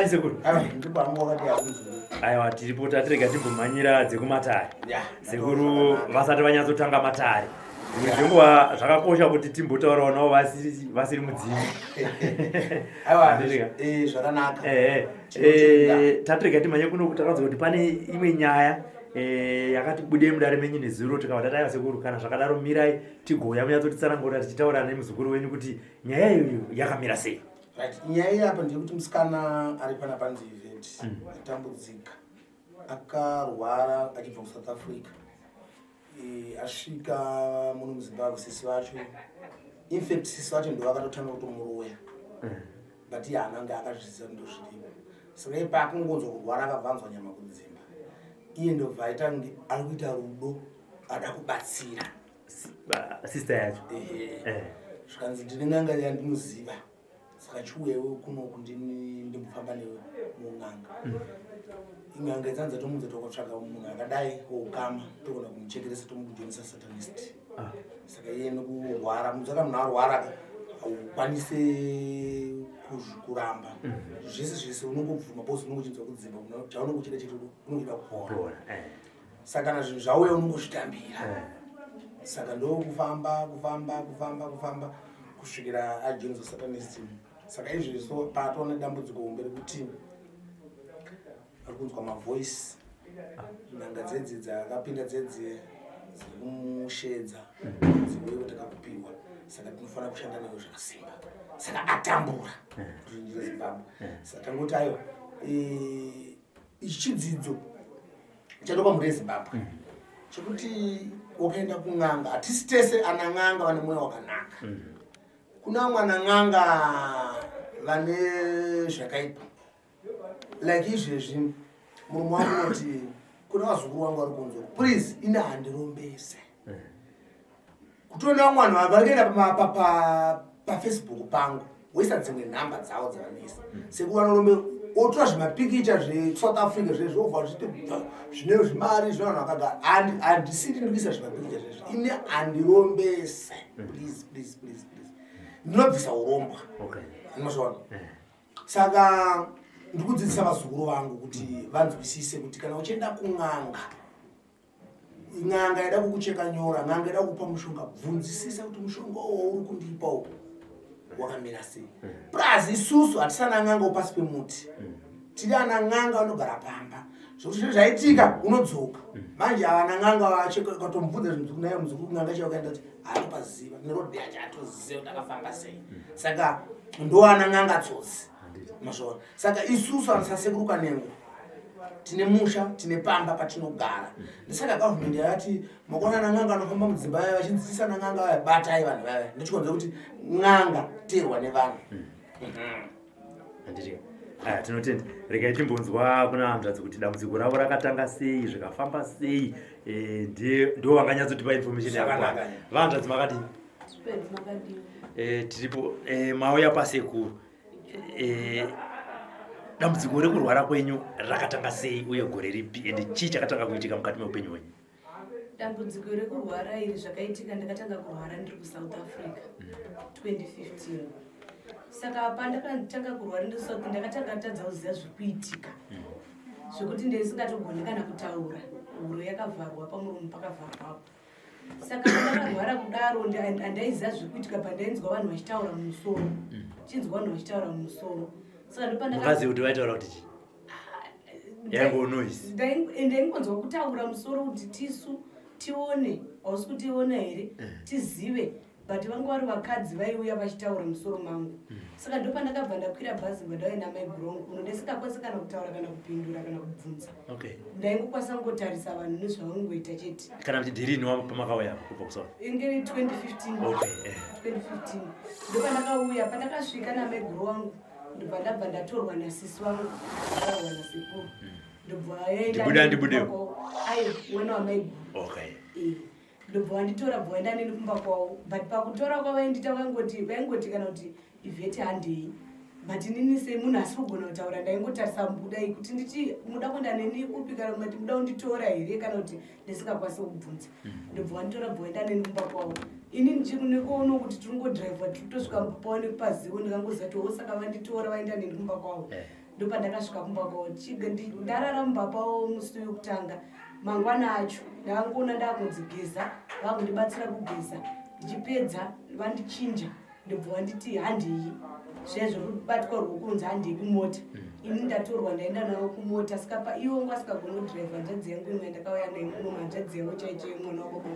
Mangwanani sekuru. Ndipo amora dia kunzuru. Aiwa tiripo tatirega timbomhanyira dzekumatare. Sekuru vasati vanyatsotanga matare. Zvingwa zvakakosha kuti timbotaurawo navo vasiri mudzimba. Aiwa zvakanaka. Tatirega timhanye kuno kutaradza kuti pane imwe nyaya yakati bude mudare menyu nezuro tikavata taiva sekuru kana zvakadaro mirai tigoya munyatsotitsanangura tichitaura nemuzukuru wenyu kuti nyaya iyoyo yakamira sei. Nyaya apa ndekuti musikana ari pana panzi event atambudzika akarwara achibva kuSouth Africa asvika muno muZimbabwe sisi vacho in fact sisi vacho ndo vakatotanga kutomuroya but iye ananga akazviziva ndo zviripo saka ipa akungonzwa kurwara akabvanzwa nyama kudzimba iye ndobva aita kunge ari kuita rudo ada kubatsira sister yacho zvikanzi ndine n'anga yandinoziva saka chiuyewo kunoku ndimbofamba newe mun'anga ing'anga dzanza tomudza tokotsvaga munhu akadai oukama togona kumuchekeresa tomukujonesa satanist saka iye nekurwara mudzaka munhu arwara haukwanise kuramba zvese unongobvuma bose unongochinzwa kudzimba chaunongochida chete unochida kupora saka kana zvinhu zvauya unongozvitambira saka ndokufamba kusvikira ajoinza Satanism. Saka izvezvo patona dambudziko hombe rekuti ari kunzwa mavoice n'anga dzedzi dzakapinda dzedzi dzirikumushedza dziwewo takakupiwa saka tinofanira kushanda nayo zvakasimba saka atambura kuzvinjira Zimbabwe saka tangoti ayo ichi chidzidzo chatopa mhuri yeZimbabwe chekuti wakaenda kun'anga hatisi tese ana n'anga vane mweya wakanaka kuna mwana n'anga vane zvakaipa like izvezvi munhu wangu unoti kuna vazukuru vangu vari kunzwa please ine handirombese kutoona mwana vakaenda pafacebook pangu woisa dzimwe nhamba dzavo dzavanesa sekuru vanorombe otora zvimapikicha zveSouth Africa zvezvobva zviite zvine zvimari zvavanhu vakagara handisiti ndikuisa zvimapikicha zvezvo ine handirombese please ndinobvisa urombwa ndinoshona saka ndikudzidzisa vazukuru vangu kuti vanzwisise kuti kana uchienda kun'anga n'anga yada kukucheka nyora n'anga yada kukupa mushonga bvunzisisa kuti mushonga uri kundipa uku wakamira sei plus isusu hatisana n'anga upasi pemuti tiri ana n'anga vanogara pamba zvokuti zviro zvaitika unodzoka manje havana n'anga vachokatomubvunza zvinhu naye muzukuru n'anga chawakaenda kuti haatopaziva nerodhi yacho hatoziva kuti akafamba sei saka ndoana n'anga tsotsi masvona saka isusu hatisasekuruka nengo tine musha tine pamba patinogara ndisaka government yakati makona na n'anga anofamba mudzimba yavo vachidzidzisa na n'anga vaya batai vanhu vaya ndichikonzera kuti n'anga terwa nevanhu tinotenda regai timbonzwa kuna hanzvadzi kuti dambudziko ravo rakatanga sei zvikafamba sei ndo vanganyatsotipa information yakakwana vahanzvadzi makati tiripo mauya pasekuru dambudziko rekurwara kwenyu rakatanga sei uye gore ripi ende chii chakatanga kuitika mukati meupenyu hwenyu? Dambudziko rekurwara iri zvakaitika ndakatanga kurwara ndiri kuSouth Africa 2015. Saka pandakatanga kurwara ndiri kuSouth ndakatanga tadza kuziva zvikuitika zvokuti ndisingatogoni kana kutaura huro yakavharwa pamuromo pakavharwapo. Saka ndakarwara kudaro handaiziva zvikuitika pandainzwa vanhu vachitaura mumusoro chinzwa vanhu vachitaura mumusoro. Mukazi kuti vaitaura kuti chii? Yango noise. Ndaingonzwa kutaura musoro kuti tisu tione hausi kutiona here tizive but vangu vari vakadzi vaiuya vachitaura musoro mangu. Saka ndo pandakabva ndakwira bhazi ndauya naMaigrongo kuno ndisingakwanisi kana kutaura kana kupindura kana kubvunza. Ndaingokwanisa kungotarisa vanhu nezvavangoita chete. Kana kuti ndirini pamakauya kubva kuSouth? Inge 2015. 2015 ndo pandakauya pandakasvika naMaigro wangu ndobva ndatorwa nasisi wangu ndatorwa nasekuru ndobva yaenda ndibudeo ayo mwana waMaigro ndobva wanditora bva waenda neni kumba kwavo but pakutora kwavo vaingoti kana kuti ivheti handei but inini semunhu asi kugona kutaura ndaingotarisa mbudai kuti nditi muda kuenda neni upi kana kuti muda kunditora here kana kuti ndisingakwanisi kubvunza ndobva wanditora bva waenda neni kumba kwavo ini ndichikunokuona kuti tiringodhiraivha tirikutosvika paonekupazivo ndikangoziva kuti saka vanditora vaenda neni kumba kwavo ndopandakasvika kumba kwavo ndarara mumba kwavo musi wekutanga mangwana acho ndakangoona ndakunzigeza vakundibatsira kugeza ndichipedza vandichinja ndobva vanditi handei zvezvo kubatwa rwokunzi handei kumota ini ndatorwa ndaenda navo kumota saka iwo ngasikagona kudhiraivha hanzvadzi yangu imwe ndakauya naye muno hanzvadzi yangu chaicho mwana wababa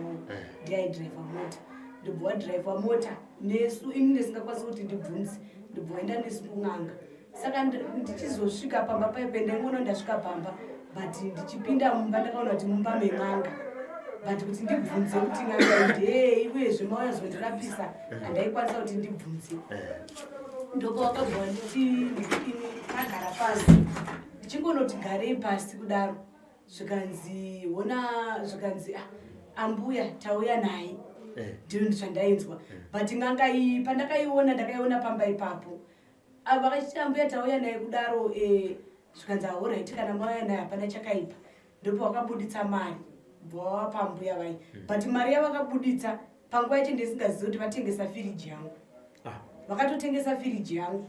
ndiaidhiraivha mota ndobva wadhiraivha mota nesu ini ndisingakwanisi kuti ndibvunzi ndobva waenda nesu kun'anga saka ndichizosvika pamba paipe ndaingoona ndasvika pamba but ndichipinda mumba ndakaona kuti mumba men'anga but kuti ndibvunze kuti n'anga idhei uyezve mauya zondirapisa handaikwanisa kuti ndibvunze ndoko wakabva nditi ndagara pasi ndichingonoti garei pasi kudaro zvikanzi ambuya tauya naye ndiro ndizvandainzwa but n'anga iyi pandakaiona ndakaiona pamba ipapo vakachiti ambuya tauya naye kudaro zvikanzi ahoright kana mauya naye hapana chakaipa ndopo wakabuditsa mari bva pambuya vai but mari yavakabuditsa panguva yacho ndisingazivi kuti vatengesa firiji yangu vakatotengesa firiji yangu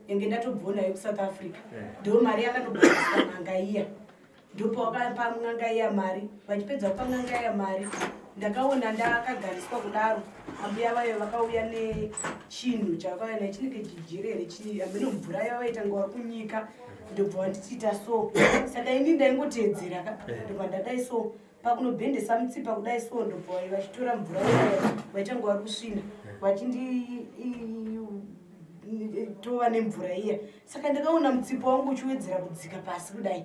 yange ndatobvonayo kuSouth Africa ndo mari yakandobudiswa n'anga iya ndopo wakapa n'anga iya mari vachipedza kupa n'anga iya mari ndakaona ndakagariswa kudaro ambuya vayo vakauya nechinhu chavakauya nacho chinenge chijerere ameno mvura yavaita ngava kunyika ndobva vandichiita so saka ini ndaingoteedzera ndobva ndadai so pakunobhendesa mutsipa kudai so ndobva vachitora mvura yavayo vaita ngava vari kusvina vachinditova nemvura iya saka ndakaona mutsipa wangu uchiwedzera kudzika pasi kudai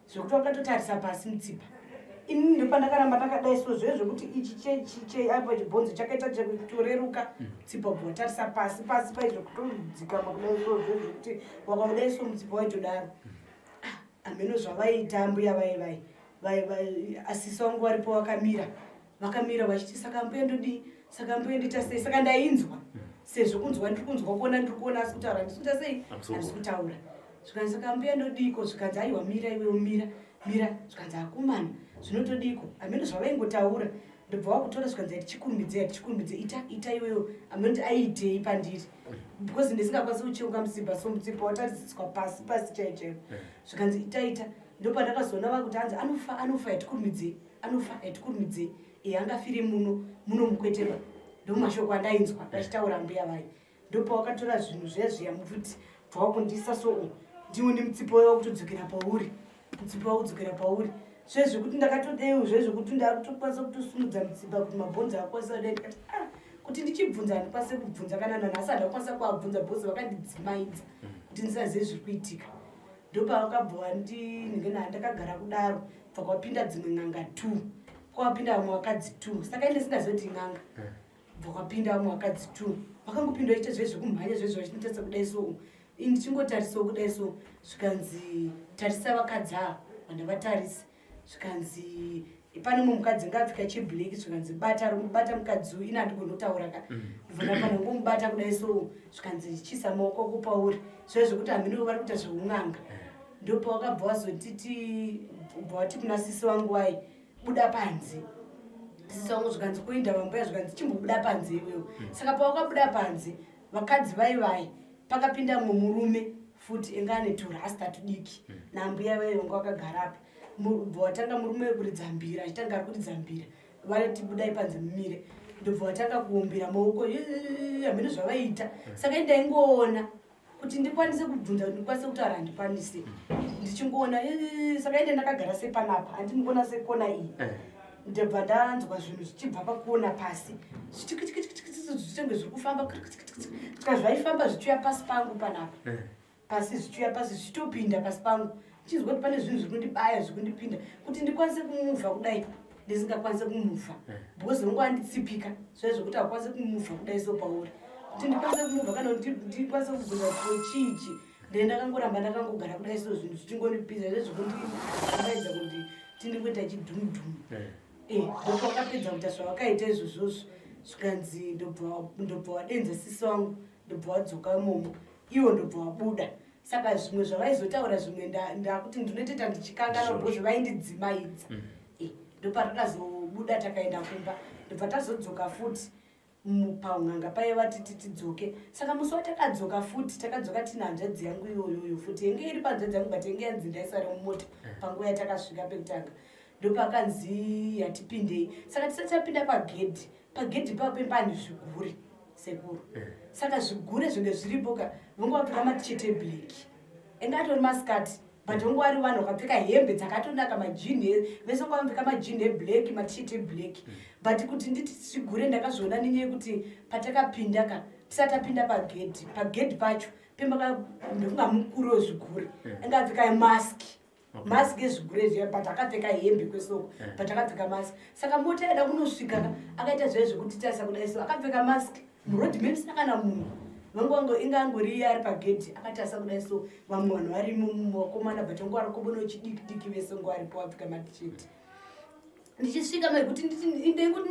zvokuti wakatotarisa pasi mutsipa ini ndopandakaramba takadai so zvezvokuti ichi apa chibhonzo chakaita chekutoreruka mutsipa bva watarisa pasi paizvo kutodzikama kudai so zvezvokuti wakadai so mutsipa waitodaro ameno zvavaiita mbuya vai asisi wangu varipo vakamira vachiti saka mbuya ndodii saka mbuya ndoita sei saka ndainzwa sezvo kunzwa ndiri kunzwa kuona ndiri kuona asi kutaura ndisikuita sei handisi kutaura zvikanzi saka mbuya ndodiko zvikanzi aiwa mira iwewo mira zvikanzi akomana zvinotodiko ameno zvavaingotaura ndobva wakutora zvikanzi hatichikurumidze ita iwewo amenoti aiitei pandiri because ndisingakwanisi kucheuka mutsipa so mutsipa watarisidzwa pasi chaichaivo zvikanzi ita ndopandakazoona vakuti hanzi anofa hatikurumidze angafire muno mukweteba ndomashoko andainzwa ndachitaura mbuya vai ndopa wakatora zvinhu zvezviya mufuti bva wakundisa so ndione mutsipa waiwa kutodzokera pauri zvezvekuti ndakatodei zvezvekuti ndakutokwanisa kutosumudza mutsipa kuti mabhonzo akwanisa kudai ndikati kuti ndichibvunza handikwanise kubvunza kana nanhasi handakwanisa kuabvunza bhosi vakandidzimaidza kuti ndisazive zviri kuitika ndopa wakabva wandinenge ndakagara kudaro bva kwapinda dzimwe n'anga 2 kwapinda vamwe vakadzi 2 saka ine singazive kuti n'anga bva kwapinda vamwe vakadzi 2 vakangopinda vachiita zvezvekumhanya zvezvo vachinotesa kudai so ndichingotarisa kudai so zvikanzi tarisa vakadzi ava vandavatarisa zvikanzi pane mumwe mukadzi ngapfika cheblack zvikanzi bata mukadzi uyu ina handigoni kutaura ka ndivona ngomubata kudai so zvikanzi chisa maoko kupauri zvezvokuti hamino vari kuita zveun'anga ndopa wakabva wazotiti ubva wati kuna sisi wangu wai buda panze sisi wangu zvikanzi kuinda vambuya zvikanzi chimbobuda panze iwewo saka pawakabuda panze vakadzi vai pakapinda mumwe murume futi engane turasta tudiki nambuya vai vanga vakagarapo bva watanga murume wekuridza mbira achitanga ari kuridza mbira varati budai panze mumire ndobva watanga kuombera maoko hameno zvavaiita saka indaingoona kuti ndikwanise kubvunza kuti ndikwanise kutaura handikwanise ndichingoona saka inde ndakagara sepanapa handingoona sekona iyi ndobva ndanzwa zvinhu zvichibva pakuona pasi zvitenge zviri kufamba zvaifamba zvichiuya pasi pangu panapa pasi zvichiuya pasi zvichitopinda pasi pangu chinzwa kuti pane zvinhu zviri kundibaya zviri kundipinda kuti ndikwanise kumuvha kudai ndisingakwanise kumuvha bhozi vangu anditsipika zvezvokuti hakwanise kumuvha kudai so pauri kuti ndikwanise kumuvha kana kuti ndikwanise kubvunza chiichi ndakangoramba ndakangogara kudai so zvinhu zvichingondipinza zvezvokundiaidza kuti tindikuita chidhumudhumu ndopakapedza kuita zvavakaita izvozvozvo zvikanzi ndobva wadenza sisi wangu ndobva wadzoka imomo iwo ndobva wabuda saka zvimwe zvavaizotaura zvimwe ndakuti ndinotoita ndichikangana bhozi vaindidzimaidza ndopatakazobuda takaenda kumba ndobva tazodzoka futi paunganga paiva tidzoke. Saka musi watakadzoka futi takadzoka tina hanzvadzi yangu iyoyo futi yenge iri panzvadzi yangu but yenge yanzi ndaisara mumota panguva yatakasvika pekutanga. Ndopakanzi hatipindei. Saka tisati tapinda pagedhi papo pane zvigure sekuru. Saka zvigure zvinge zviripo ka vonge vapfeka machete black. Engatori maskati but vonge vari vanhu vakapfeka hembe dzakatonaka majini vese vonge vapfeka majini eblack machete black. But kuti nditi zvigure ndakazviona nenyaya yekuti patakapinda ka tisati tapinda pagedhi pacho pembaka ndofunga mukuru wezvigure anga apfeka mask. Mask ezvigure zviya but akapfeka hembe kwesoko but akapfeka mask. Saka mota yaida kunosvika akaita zvekuti tarisa kudai so akapfeka mask murodhi memusina kana munhu vangu inga angori ari pagedhi akatarisa kudai so vamwe vanhu varimo muvakomana but vangu vari kubono chidiki vese ngo varipo vapfeka matisheti. Ndichisvika mekuti ndikuti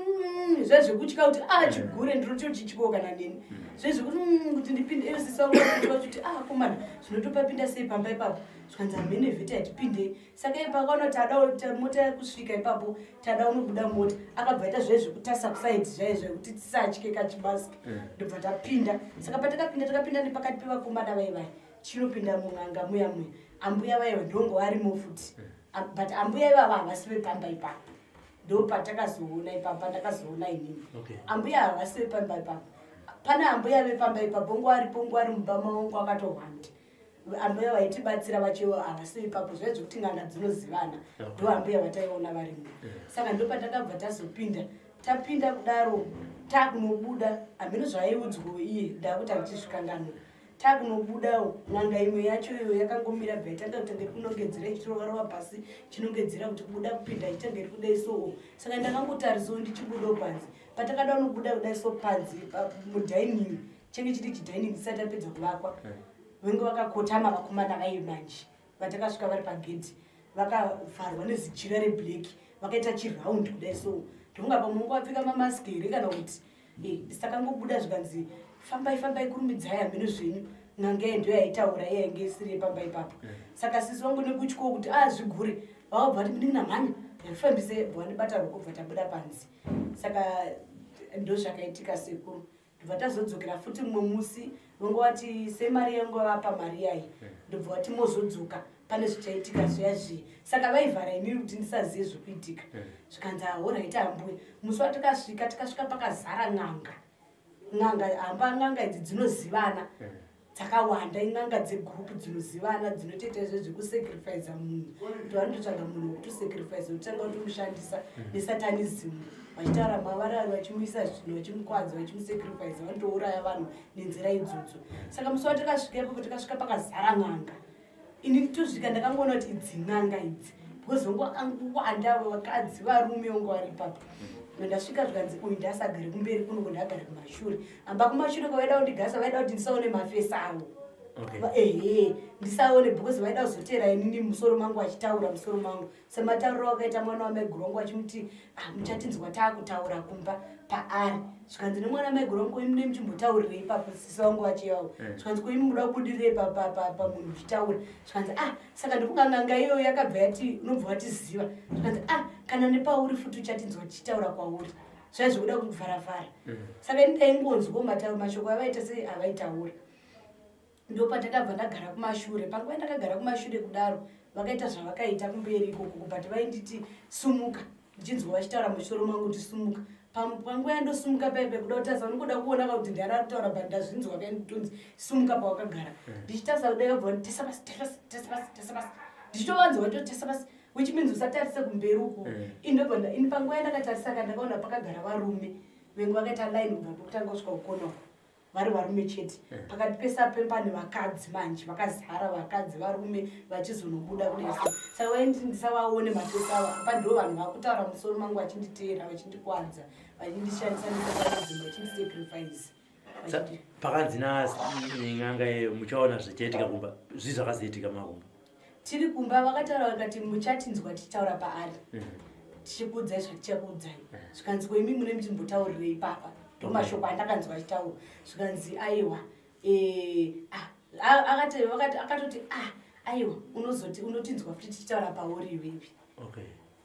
zvezvekutya kuti chigure ndinocho chichiko kana nini zvezvekuti ndipinde esisi vangu kuti komana zvinotopapinda sei pamba ipapo zvikanzi hamene vheta yatipindei. Saka ipakaona tada mota yakusvika ipapo tada unobuda mota akabva ita zvezvekutarisa kusaidi zvaizvekuti tisatye kachimaski ndobva tapinda. Saka patakapinda nepakati pevakomana vaivai chinopinda mung'anga muya ambuya vaiva ndongo varimo futi but ambuya ivava havasi vepamba ipapo. Ndo patakazoona ipapa ndakazoona inini ambuya havasi vepamba ipapo. Pana ambuya vepamba ipapo ngo ari mubama wangu akatohwanda ambuya vaitibatsira vachiwa havasi ipapo zvezvekuti ng'anga dzinozivana ndo ambuya vataiona varimo. Saka ndo patakabva tapinda kudaro takunobuda hameno zvaiudzwa iye ndakuti hatichisvikanganwa takunobudawo n'anga imwe yacho iyo yakangomira bva itanga kutangeri kunongedzera ichirovarova pasi chinongedzera kuti kubuda kupinda itangeri kudai so. Saka ndakangotarisawo ndichibudawo panzi patakada unobuda kudai so panzi mudhaining chenge chiti chidhaining tisati tapedza kuvakwa venge vakakotama vakomana vai manje vatakasvika vari pagedhi vakavharwa nezichira reblack vakaita chiraundi kudai so ndonga pamungu vapfeka mamaski here kana kuti ndisakangobuda zvikanzi fambai kurumidzai hameno zvenyu n'anga ndo yaitaura yainge isiri yepamba ipapo. Saka sisi vangu nekutyowo kuti zvigure vakabva vati ndinamhanya ndifambise bvanibata rokobva tabuda panzi. Saka ndo zvakaitika sekuru ndobva tazodzokera futi mumwe musi vonge vati semari yangu vapa mari yayi ndobva vati mozodzoka pane zvichaitika zviyazviye. Saka vaivhara inini kuti ndisazive zvokuitika zvikanzi ahoraita ambuye. Musi watakasvika pakazara n'anga n'anga idzi dzinozivana dzakawanda in'anga dzegrupu dzinozivana dzinotoita zvezvekusacrifice munhu ndovandotsvaga munhu wekutosacrifice utanga kutomushandisa nesatanism vachitaura mavarari vachimuisa zvinhu vachimukwadza vachimusacrifice vanotouraya vanhu nenzira idzodzo. Saka musi watakasvika ipapo takasvika pakazara n'anga ini tosvika ndakangoona kuti idzi n'anga idzi because vonge vakangowanda vakadzi varume vonge vari ipapo. Ndasvika zvikanzi uyu ndasagare kumberi kuno ndagare kumashure amba kumashure kwavaida kundigasa vaida kuti ndisaone mafesi avo ndisaone because vaida kuzotera inini musoro mangu achitaura musoro mangu sematauriro wakaita mwana wamegrongo achimuti muchatinzwa taakutaura kumba paari zvikanzi nemwana wamegrongo imune muchimbotaurire ipapo sisi vangu vachivawo zvikanzi koimi muda kubudirei pamunhu uchitaura zvikanzi saka ndokunganganga iyoyo yakabva yati unobva watiziva zvikanzi kana nepauri futi uchatinzwa tichitaura kwauri zvaizvokuda kuvharavhara. Saka ini ndaingonzwa mashoko avaita sei avaitaura. Ndo patakabva ndagara kumashure panguva ndakagara kumashure kudaro vakaita zvavakaita kumberi ikoko but vainditi sumuka ndichinzwa vachitaura musoro mangu kuti sumuka panguva yandosumuka paipe kuda kutasa nikuda kuona kuti ndara kutaura but ndazvinzwa kainditonzi sumuka pawakagara ndichitasa kudai kabva tesa basi ndichitovanzwa tesa basi which means usatarise kumberi uko indobva ini panguva yandakatarisa ndakaona pakagara varume vengu vakaita line ubva pokutanga kusvika ukonawo vari varume chete pakati pesape pane vakadzi manje vakazara vakadzi varume vachizonobuda kudeso. Saka vaindi ndisavaone mafesi avo apa ndo vanhu vakutaura musoro mangu vachinditeera vachindikwadza vachindishandisa nesatanism vachindisacrifice. Pakanzi n'anga muchaona zvichaitika kumba zvii zvakazoitika makumba tiri kumba vakataura vakati muchatinzwa tichitaura paari tichikuudzai zvatichakuudzai zvikanzi koimi mune muchimbotaurirai ipapa ndomashoko andakanzwa achitaura zvikanzi aiwa akatoti aiwa unotinzwa futi tichitaura pauri iwewe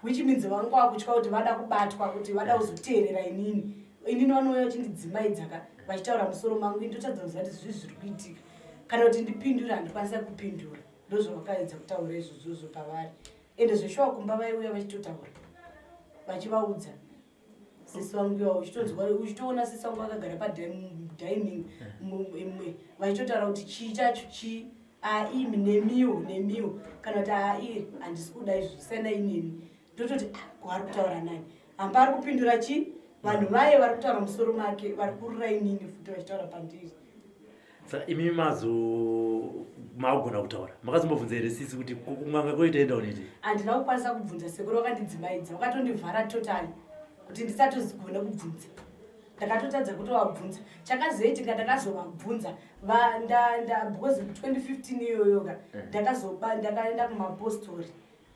which means vangu vakutya kuti vada kubatwa kuti vada kuzoteerera inini inini vanouya vachindidzimaidza vachitaura musoro mangu indotadza kuziva kuti zvii zviri kuitika kana kuti ndipindura handikwanisa kupindura ndozvavakaedza kutaura izvozvozvo pavari ende zveshuwa kumba vaiuya vachitotaura vachivaudza sisi vangu iwavo uchitoona sisi vangu vakagara padining vachitotaura kuti chii chacho chii imi nemiwo kana kuti handisi kuda izvo sena inini ndototi vari kutaura nani hamba ari kupindura chii vanhu vaye vari kutaura musoro make vari kurira inini futi vachitaura pandiri saka imi magona kutaura makazombobvunza here sisi kuti kumwanga koitoenda uniti handina kukwanisa kubvunza sekuru vakandidzimaidza vakatondivhara totali kuti ndisatozigona kubvunza ndakatotadza kutovabvunza chakazoitika ndakazovabvunza because 2015 iyoyoka ndakaenda kumapostori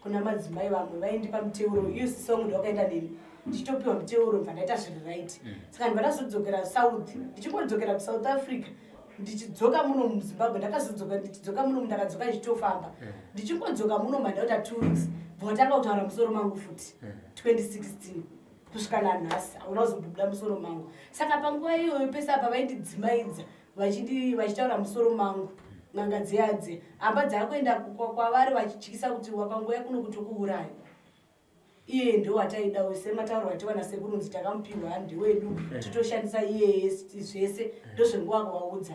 kuna madzimai vamwe vaindipa muteuro iyo sisi vangu ndawakaenda neni ndichitopiwa muteuro mva ndaita zviri right saka ndibva ndazodzokera south ndichingodzokera kusouth africa ndichidzoka muno muzimbabwe ndichidzoka muno ndakadzoka ndichitofamba ndichingodzoka muno mandauta 2 weeks bvatanga kutaura musoro mangu futi 2016 kusvika nanhasi hauna kuzobuda musoro mangu saka panguva iyoyo pese apa vaindidzimaidza vachitaura musoro mangu n'anga dzeyadze hamba dzakuenda kwavari vachityisa kuti wakangoya kuno kuti kuuraya iye ndo wataidawo sematauro atiwana sekurunzi takamupihwa ndewedu titoshandisa iyeye zvese ndozvenguva kuvaudza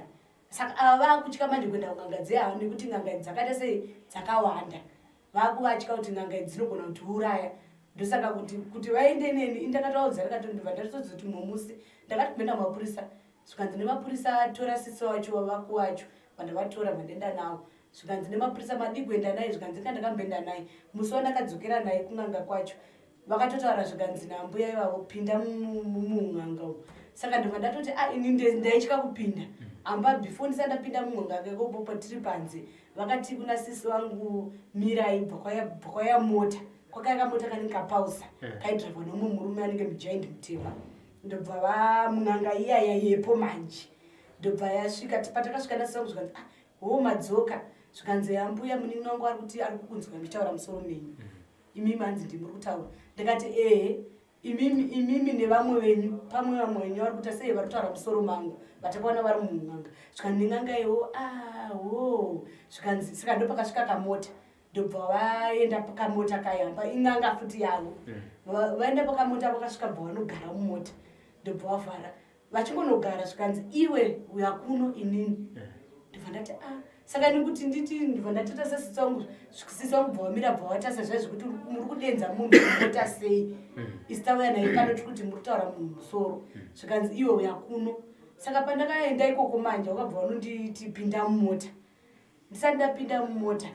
saka ava vakutya manje kuenda kun'anga dzeyawo nekuti n'anga dzakaita sei dzakawanda vakuvatya kuti n'anga idzi dzinogona kutiuraya ndosaka kuti vaende neni indakataudza ndakatondibva ndatotodza kuti mumusi ndakati kuenda mapurisa zvikanzi nemapurisa atora sisi wacho wavaku wacho vandavatora vandenda nawo zvikanzi nemapurisa madi kuenda naye zvikanzi kandakamboenda naye musi wandakadzokera naye kun'anga kwacho vakatotaura zvikanzi nambuya ivavo pinda muun'anga umu saka ndibva ndatoti ini ndaitya kupinda amba before ndisandapinda muun'anga ikopo tiri panze vakati kuna sisi vangu mirai bvakwaya mota kwakayaka mota kanenge kapausa kaidhiraivwa nomumwe murume anenge mujaindi mutema ndobva vamun'anga iyaya yepo manje ndobva yasvika patakasvika nasivangu zvikanzi madzoka zvikanzi ambuya munin'i wangu ari kuti ari kukunzwa ndichitaura musoro menyu imimi hanzi ndimuri kutaura ndikati imimi nevamwe venyu pamwe vamwe venyu vari kuita sei vari kutaura musoro mangu vatakaona vari muun'anga zvikanzi nin'anga iwo zvikanzi saka ndopakasvika kamota ndobva vaenda pakamota kayamba in'anga futi yavo vaenda pakamota vakasvika bva vanogara mumota ndobva vavhara vachingonogara zvikanzi iwe uya kuno inini ndibva ndati saka nekuti nditi ndibva ndatota sasisi wangu bva vamira bva vatasa zvaizvo kuti muri kudenza munhu mota sei isitauya naye pano tiri kuti muri kutaura munhu musoro zvikanzi iwe uya kuno saka pandakaenda ikoko manje wakabva vanonditi pinda mumota ndisati ndapinda mumota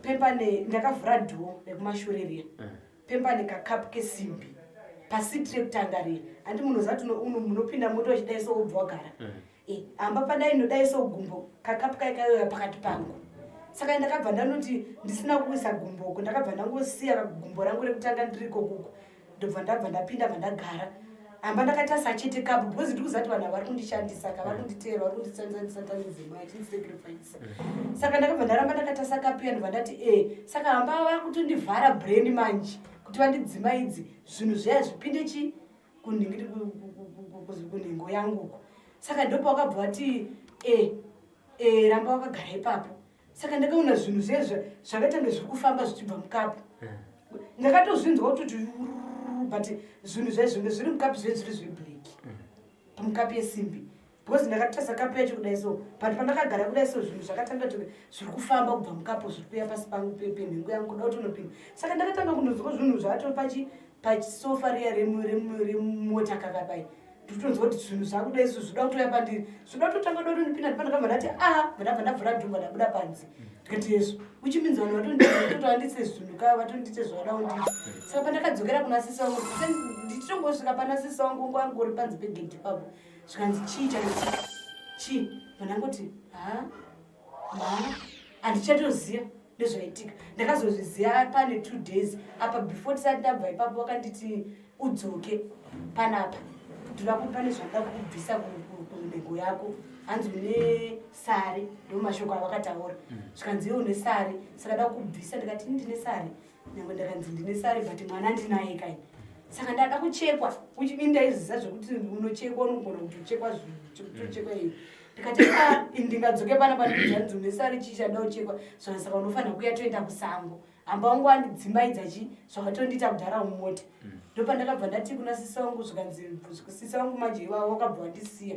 pempane ndakavhura dhoo rekumashure riya pempane kakapu kesimbi pasitire kutangarira handi munoziva kuti munopinda moto wachidaiso ubva wagara hamba padai nodaiso gumbo kakapu kaikayoya pakati pangu saka ndakabva ndanoti ndisina kuisa gumboko ndakabva ndangosiya gumbo rangu rekutanga ndiriko kuko ndabva ndapinda vandagara hamba ndakatasa chete kapu because ndikuziva kuti vanhu havari kundishandisa ka vari kunditeera vari kundishandisa Satanism sacrifice saka ndakabva ndaramba ndakatasa kapu iya ndibva ndati saka hamba vari kutondivhara brain manje kuti vandidzimaidzi zvinhu zviya zvipinde chi kunhengo yanguko saka ndopa wakabva vati ramba wakagara ipapo saka ndakaona zvinhu zviya zvakatanga zviri kufamba zvichibva mukapu ndakatozvinzwa kutoti but zvinhu zvaizvonge zviri mukapu zvezviri zveblack pamukapu yesimbi because ndakatasa kapu yacho kudai so but pandakagara kudai so zvinhu zvakatanga zviri kufamba kubva mukapu zviri kuya pasi pangu penhengo yangu kuda kuti unopinda saka ndakatanga kundonzwa zvinhu zvato pachisofa riya remota kakabai ndikutonzwa kuti zvinhu zvakudai so zvida kutoya pandiri zvida kutotanga dodo ndipinda ndipandakabva ndati ndabva ndavhura dhumba ndabuda panze ndikati yesu uchiminza vanhu vatonditotowanditse zvinhu kava vatondite zvavadawo ndizvo saka pandakadzokera kuna sisi wangu ndichitongosvika pana sisi wangu ngori panze pegedhi papo zvikanzi chii vanangoti handichatoziva nezvaitika ndakazozviziva pane 2 days apa before tisati ndabva ipapo vakanditi udzoke panapa ndinoda kuti pane zvanoda kubvisa kunhengo yako hanzi une sari ndomashoko avakataura zvikanzi iwe une sari saka da kubvisa ndikati ndine sari nyange ndakanzi ndine sari but mwana ndinaye kai saka ndada kuchekwa uchibindaiziza zvokuti unochekwa unogona kuti uchekwa zvitochekwa iyo ndikati ndingadzoke pana pandidzanzi unesari chichada kuchekwa zvona saka unofanira kuya toenda kusango hamba wangu andidzimbaidza chi zvakatondiita kudhara mumota ndopandakabva ndati kuna sisa wangu zvikanzi sisa wangu manje iwavo wakabva wandisiya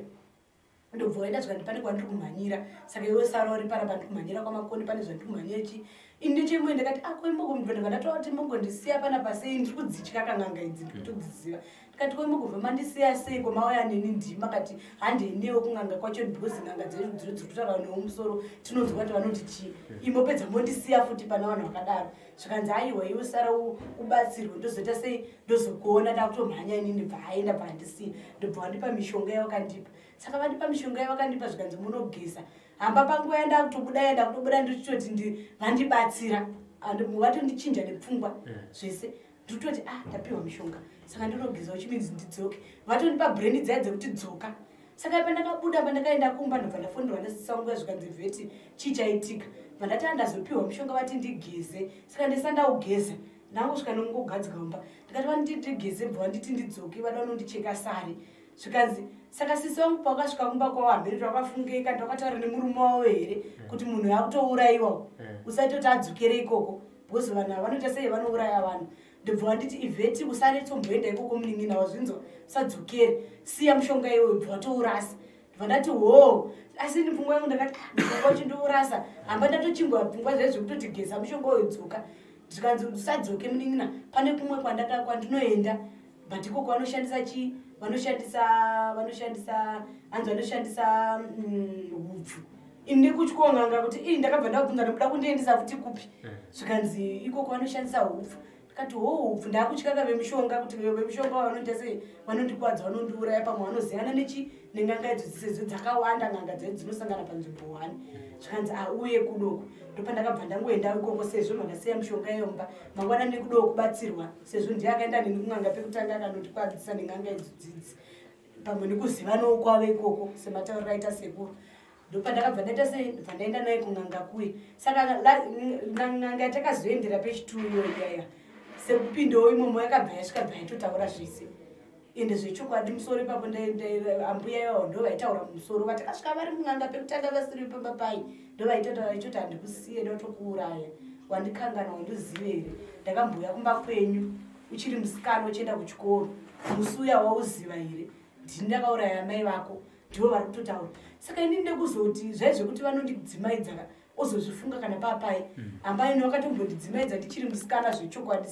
ndobva waenda zvikandi pane kwandiri kumhanyira saka iwe sara uri pana pandiri kumhanyira kwamakoni pane zvandiri kumhanyira chi ini chemwe ndakati akoimogomubva ndabva ndatova kuti mogondisiya pana pasei ndiri kudzitya kan'anga idzi ndiri kutodziziva ndikati koimogobva mandisiya sei komauya neni ndima kati handeinewo kun'anga kwacho because n'anga dzedu dziri kutaura newomusoro tinonzwa kuti vanoti chii imopedza mondisiya futi pana vanhu vakadaro zvikanzi aiwa iwe sara ubatsirwe ndozoita sei ndozokuona takutomhanya inini bva aenda bva handisiya ndobva wandipa mishonga yavakandipa saka vandipa mishonga yavakandipa zvikanzi munogeza hamba panguva yandakutobuda ndichitoti vandibatsira vatondicinja nepfungwa zvese nditoti ndapiwa mishonga saka ndinogeza uchimidzi ndidzoke vatondipa brendi dzaya dzekuti dzoka saka pandakabuda pandakaenda kumba ndobva ndafonderwa nesisa wangu zvikanzi vheti chichaitika vandati andazopiwa mishonga vati ndigeze saka ndisandawugeza ndangosvika nongogadzika mumba ndikati vaniti ndigeze bva vanditi ndidzoke vada unondicheka sari zvikanzi saka sisi wangu pakasvika kumba kwawahambirira wakafungika ndakataura nemurume wavo here kuti munhu yakutourayiwa usaitoti adzokere ikoko because vanhu ava vanoita sei vanouraya vanhu ndobva wanditi ivheti usanetomboenda ikoko munin'ina wazvinzwa usadzokere siya mushonga iwoyo bva watourasa ndobva ndati hoo asi ndipfungwa yangu ndakati mushonga uchindourasa hamba ndatochingwa pfungwa zvaizvo kutoti geza mushonga woyo dzoka zvikanzi usadzoke munin'ina pane kumwe kwandinoenda but ikoko vanoshandisa chii vanoshandisa hupfu ini kutyonganga kuti ndakabva ndabvunza ndokuda kundiendesa futi kupi zvikanzi ikoko vanoshandisa hupfu ndikati hupfu ndakutyaka vemishonga kuti vemishonga vanoita sei vanondikwadza vanondiuraya pamwe vanoziyana neng'anga idzo dzisedzo dzakawanda n'anga dzedu dzinosangana panzvimbo 1 zvikanzi uye kudoko ndopandakabva ndangoenda ikoko sezvo mandasiya mishonga yomba mangwana nekudowo kubatsirwa sezvo ndiye akaenda neni kun'anga pekutanga akanondikwadzisa neng'anga idzo dzidzi pamwe nekuzivanawo kwavo ikoko sematauriro aita sekuru ndopandakabva ndaita sei ndobva ndaenda naye kun'anga kuye saka n'anga yatakazoendera pechituyo iyaya sekupindawo imomo yakabva yasvika bva yatotaura zvese ende zvechokwadi musoro ipapo ambuya yavo ndo vaitaura mumusoro vatakasvika vari mun'anga pekutanga vasiri papapai ndo vaitotaura ichoti handikusiye ndotokuuraya wandikangana wandozive here ndakambuya kumba kwenyu uchiri musikana uchienda kuchikoro musi uya wauziva here ndini ndakauraya amai vako ndivo vari kutotaura saka ini ndekuzoti zvaizvekuti vanondidzimaidza ozozvifunga kana papai ambai ino vakatombondidzimaidza ndichiri musikana zvechokwadi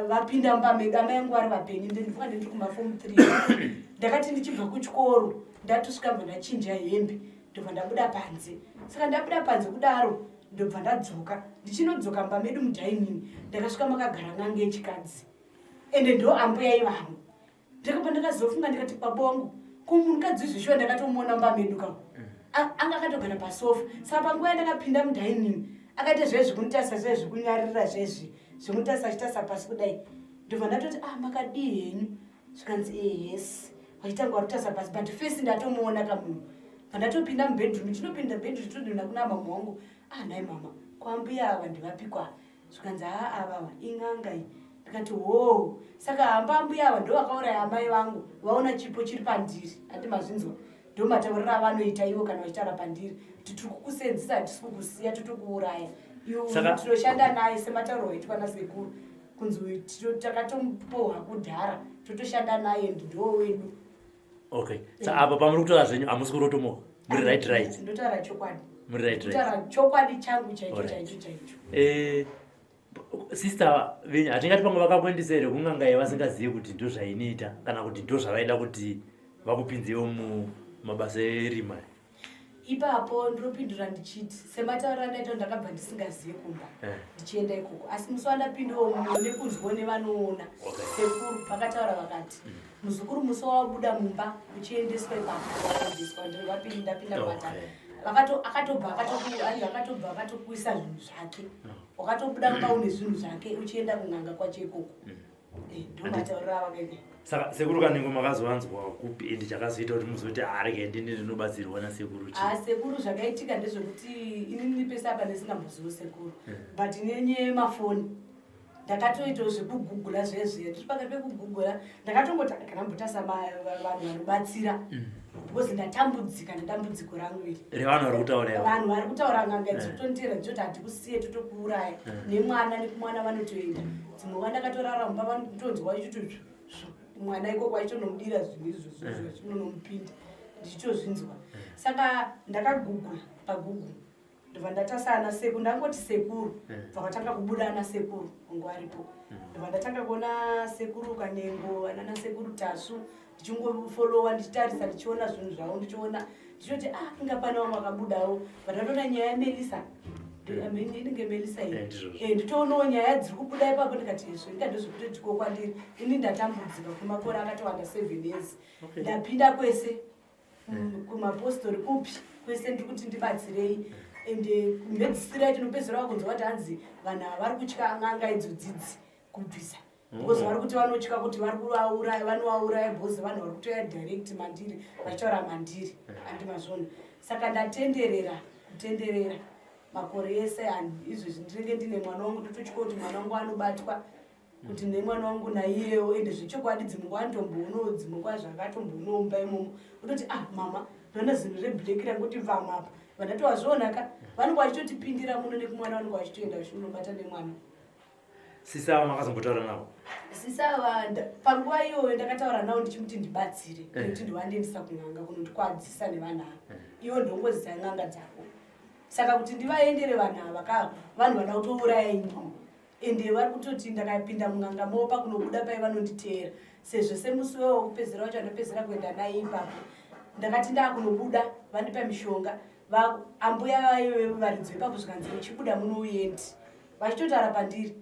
vapinda mumbamedu amai yangu vari vapenyu ndifunga ndiri kumafomu 3 ndakati ndichibva kuchikoro ndatosvika bva ndachinja hembe ndobva ndabuda panze saka ndabuda panze kudaro ndobva ndadzoka ndichinodzoka mumbamedu mudhainini ndakasvika makagara n'anga yechikadzi ende ndo ambuya ivangu ndakabva ndakazofunga ndikati baba wangu komunhukadzi zvishuwa ndakatomuona mumbamedu kavo anga akatogara pasofa saka panguva yandakapinda mudhainini akaita zvezvikunitasa zvezvikunyarira zvekunitasa achitasa pasi kudai ndobva ndatoti makadii henyu zvikanzi yes vachitanga varutasa pasi but fesi ndatomuona kamunhu pandatopinda mubedroom chinopinda bedroom chitodonda kuna mama wangu nai mama kwambuya ava ndivapikwa zvikanzi avava ing'anga iyi ndikati hoo saka hamba ambuya ava ndo vakauraya amai vangu vaona chipo chiri pandiri hati mazvinzwa ndo mataurira avanoita ivo kana vachitaura pandiri kuti tiri kukusenzisa hatisi kukusiya totokuuraya iwo tinoshanda naye sematauro aitwa nasekuru kunzi takatombohwa kudhara totoshanda naye ndo wedu okay saka apa pamuri kutaura zvenyu hamusi kurotomoka muri right ndotaura chokwadi muri right kutaura chokwadi changu chaicho sister venyu hatingati pamwe vakakuendesa here kun'anga yavasingazivi kuti ndo zvainoita kana kuti ndo zvavaida kuti vakupinzewo mumabasa erima ipapo ndinopindura ndichiti sematauriro andaita ndakabva ndisingazivi kumba ndichienda ikoko asi musi wandapindawo nekunzwa nevanoona sekuru vakataura vakati muzukuru musi wawabuda mumba uchiendeswa ipapoendeswa ndapinda kuvatana akatobva akatokuisa zvinhu zvake wakatobuda mumba une zvinhu zvake uchienda kun'anga kwacho ikoko ndo matauriro avakaita saka sekuru kanengo makazowanzwa kupi endi chakazoita kuti muzoti arege ndini ndinobatsirwa nasekuru sekuru zvakaitika ndezvekuti inini pese apa ndisingambozivi sekuru but nenye mafoni ndakatoitawo zvekugugula zvezve tiri pakati pekugugula ndakatongoti kana mbotasa vanhu vanobatsira because ndatambudzika nedambudziko rangu iri revanhu vari kutaura vanhu vari kutaura nganga dzotondera dzoti hatikusiye totokuuraya nemwana nekumwana vanotoenda dzimwe vandakatorara mumba vanotonzwa ichitozvo mwana ikoko aichonomudira zvinhu izvozvo achinonomupinda ndichitozvinzwa saka ndakagugula pagoogle ndobva ndatasa ana sekuru ndangoti sekuru vakatanga kubuda ana sekuru nguva aripo ndobva ndatanga kuona sekuru Kanengo ana sekuru Tasu ndichingofolowa ndichitarisa ndichiona zvinhu zvavo ndichiona ndichoti inga pane vamwe vakabudawo vandatoona nyaya yaMelisa inenge Melisa iyi nditoonawo nyaya dziri kubuda ipapo ndikati izvo inga ndozvekutotiko kwandiri ini ndatambudzika kwemakore akati wanda 7 years ndapinda kwese kumapostori upi kwese ndikuti ndibatsirei ende kumedzisira tinopedzera wakunzwa kuti hanzi vanhu vari kutya n'anga idzodzidzi kubvisa because vari kuti vanotya kuti vari kuvauraya vanovauraya bhozi vanhu vari kutoya direct mandiri vachitaura mandiri andimazvona saka ndatenderera kutenderera makore ese izvozvi ndinenge ndine mwana wangu tototya kuti mwana wangu anobatwa kuti nemwana wangu naiyewo ende zvechokwadi dzimwe nguva anotomboonawo dzimwe nguva zvakatombonomba imomo utoti mama ndona zvinhu reblack ranguti mvamapa vandatowazvionaka vanenge vachitotipindira muno nekumwana vanenge vachitoenda vachionobata nemwana sisava makazombotaura navo sisava panguva iyoyo ndakataura navo ndichimuti ndibatsire nekuti ndiwandiendisa kun'anga kunondikwadzisa nevanhu ava iwo ndongozisa n'anga dzako saka kuti ndivaendere vanhu ava vanhu vada kutouraya inini ende vari kutoti ndakapinda mun'anga mopa kunobuda pai vanonditeera sezvo semusi wewo wokupedzera wacho andopedzera kuenda naye ipapo ndakati ndaakunobuda vandipa mishonga ambuya vaiwe varidzi vepapo zvikanzi uchibuda munouyendi vachitotaura pandiri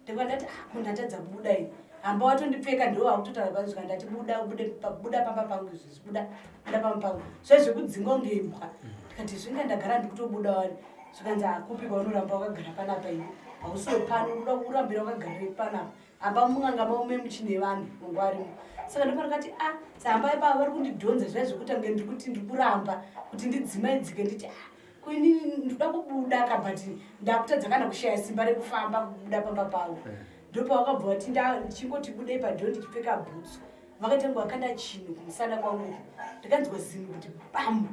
ndikandati munhu atadza kubuda iyi hamba watondipfeka ndo vakutotaura panzi zvikandati buda pamba pangu izvozvi buda pamba pangu zvezvekudzinga unge imbwa ndikati zvinga ndagara ndikutobuda wani zvikanzi akupika unoramba wakagara panapa iwe hausiwe pano unoda kurambira wakagara panapa hamba mun'anga maume muchine vanhu munguva rimo saka ndopanakati sahamba ipava vari kundidhonza zvai zvekuti ange ndiri kuti ndiri kuramba kuti ndidzimaidzike nditi kuinini ndoda kubuda kabhati ndakutadza kana kushaya simba rekufamba kubuda pamba pavo ndopavakabva vati ndichingoti budei padhoo ndichipfeka bhutsu vakatanga vakanda chino kumusana kwangu ndikanzwa zinu kuti bam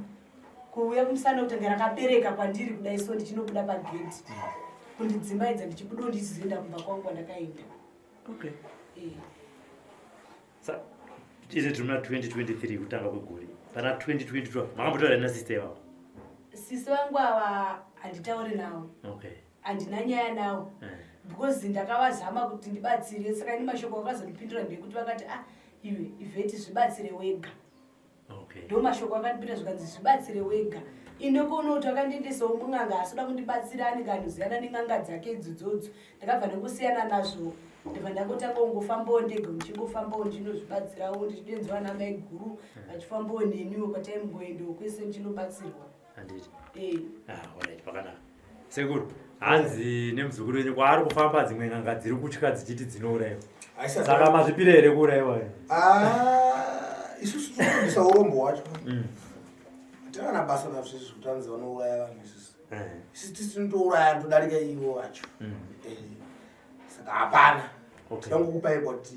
kuuya kumusana kutanga rakabereka kwandiri kudai so ndichinobuda pagedhi kundidzimaidza ndichibudawo ndichizoenda kumba kwangu kwandakaenda izi tiri muna 2023 kutanga kwegore pana 2022 makambotaura nasista ivavo sisi vangu ava handitauri navo handina nyaya navo because ndakavazama kuti ndibatsire saka ini mashoko akazondipindura ndekuti vakati iwe ivheti zvibatsire wega ndo mashoko akandipindura zvikanzi zvibatsire wega inokoona kuti akandiendesawo mun'anga asoda kundibatsira anenge anoziyana nen'anga dzake idzodzodzo ndakabva nekusiyana nazvo ndibva ndangotanga ungofambawo ndega muchingofambawo ndinozvibatsirawo ndichidenzwa namai guru vachifambawo neniwo kwataimboendawo kwese ndinobatsirwa handiti pakanaka sekuru hanzi nemuzukuru wenyu kwaari kufamba dzimwe n'anga dziri kutya dzichiti dzinourayiwa saka mazvipira here kuurayiwa isusu tinobudisa urombo wacho hatina basa nazvo izvi kutanzi vanouraya vanhu isusu tinotouraya todarika ivo vacho saka hapana tinangokupai kuti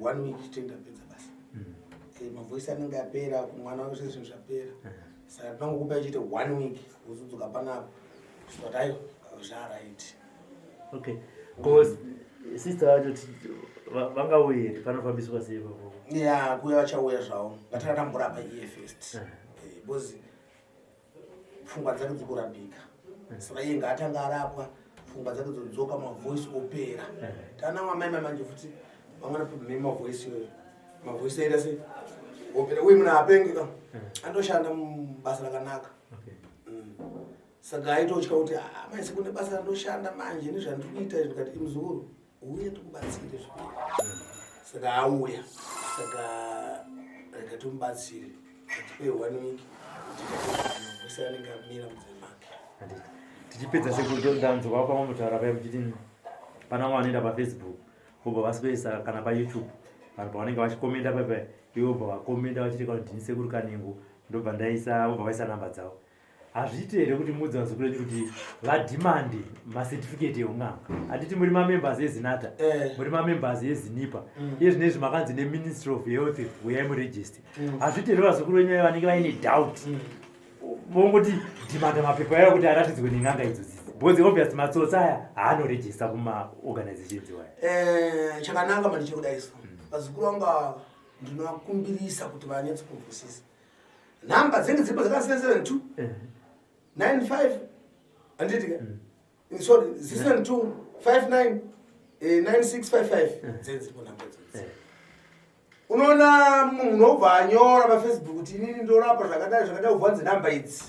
1 week tendapedza basa mavhoisi anenge apera kumwana wake zvinhu zvapera saka tinangokupai chite 1 week uzudzuka panapo zvotaiyo zvaraiti because sister vacho vangauya here panofambiswa sei papo ya kuya vachauya zvavo ngatakatambura iye first because pfungwa dzake dzikurapika saka iye ngaatanga arapwa pfungwa dzake dzodzoka mavhoisi opera tana mwamaima manje futi vamwana problem mavhoisi mavhoisi aita sei opera uye munhu apengeka andoshanda mubasa rakanaka saka aitotya kuti maisi kune basa randoshanda manje nezvandiri kuita ndikati imuzukuru uye tikubatsire zvipera saka auya saka rega timubatsire atipe 1 week tikati anenge amira mudzimake tichipedza sekundanzwa pamwe mutaura pai muchiti pana vanoenda pafacebook vobva vasipesa kana payoutube vanhu pavanenge vachikomenda paipai ivo bva vakomenda vachiti kuti ndini sekuru Kanengo ndobva ndaisa vobva vaisa namba dzavo hazviiti here kuti mudzi vazukuru vedu kuti vadhimandi macertificate eung'anga. Hatiti muri mamembers ezinata, muri mamembers ezinipa, iye zvinezvi makanzi neministry of health uyai muregister. Hazviiti here vazukuru venyu vanenge vaine doubt vongoti dhimanda mapepa aya kuti aratidzwe neng'anga idzodzi, because obvious matsotsi aya haanoregista kumaorganizations iwaya. Chakanaka mani chekudaiso vazukuru vanga ndinovakumbirisa kuti vanyatse kunzwisisa namba dzinenge dziripo dzakasiyana 72 95 anditi sorry 672 59 9655 dziripo namba idzodzi. Unoona munhu obva anyora pafacebook kuti inini ndorapa zvakadai ubvanze namba idzi